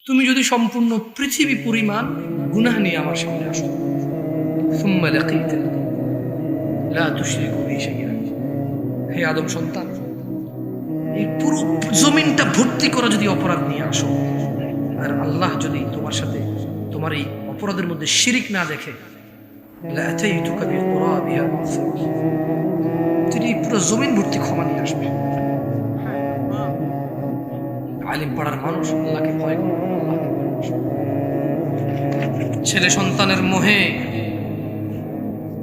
তুমি যদি সম্পূর্ণ পৃথিবী পরিমাণ গুনাহ নিয়ে আমার সামনে আসো, সুম্মা লাকীতানি লা তুশরিকু বি শাইআ, হে আদম সন্তান, এই পুরো জমিনটা ভর্তি করা যদি অপরাধ নিয়ে আসো, আর আল্লাহ যদি তোমার সাথে তোমার এই অপরাধের মধ্যে শিরিক না দেখে, লাআতাইতুকা বিকুরাবিহা মাগফিরাহ, তিনি পুরো জমিন ভর্তি ক্ষমা নিয়ে আসবে। আলিম পাড়ার মানুষ আল্লাহকে ভয় করে, আল্লাহকে ভালোবাসে। ছেলে সন্তানের মোহে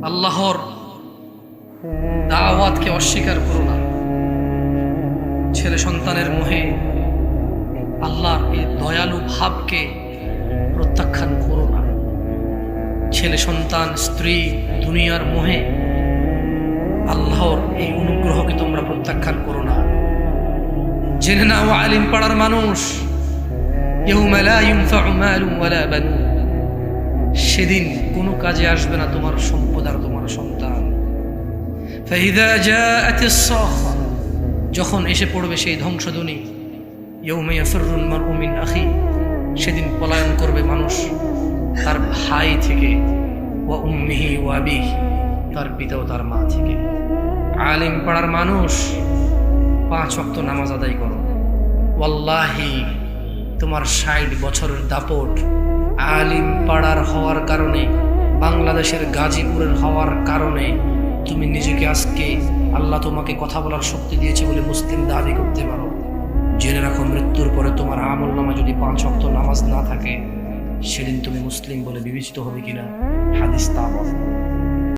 আল্লাহর দাওয়াতকে অস্বীকার করো না। ছেলে সন্তানের মোহে আল্লাহর এই দয়ালু ভাবকে প্রত্যাখ্যান করো না। ছেলে সন্তান, স্ত্রী, দুনিয়ার মোহে আল্লাহর এই অনুগ্রহকে তোমরা প্রত্যাখ্যান করো না। জেনে নাও আলিম পাড়ার মানুষ, ইয়াউমা লা ইনফাউ মালুন ওয়ালা বানুন, সেদিন কোনো কাজে আসবে না তোমার সম্পদ আর তোমার সন্তান। ফাইযা জাআতিস সাখা, যখন এসে পড়বে সেই ধ্বংসধ্বনি, ইয়াউমা ইয়াফিরুল মারউ মিন আখি, সেদিন পলায়ন করবে মানুষ তার ভাই থেকে, ওয়া উম্মিহি ওয়া আবিহি, তার পিতা ও তার মা থেকে। আলিম পাড়ার মানুষ 5 ওয়াক্ত নামাজ আদায় করো। ওয়াল্লাহি তোমার 60 বছরের দাপট আলিম পাড়ার হওয়ার কারণে, বাংলাদেশের গাজীপুরের হওয়ার কারণে তুমি নিজেকে আজকে আল্লাহ তোমাকে কথা বলার শক্তি দিয়েছে বলে মুসলিম দাবি করতে পারো। জেনে রাখো, মৃত্যুর পরে তোমার আমল নামা যদি 5 ওয়াক্ত নামাজ না থাকে, সেদিন তুমি মুসলিম বলে বিবেচিত হবে কিনা হাদিস তা বলে।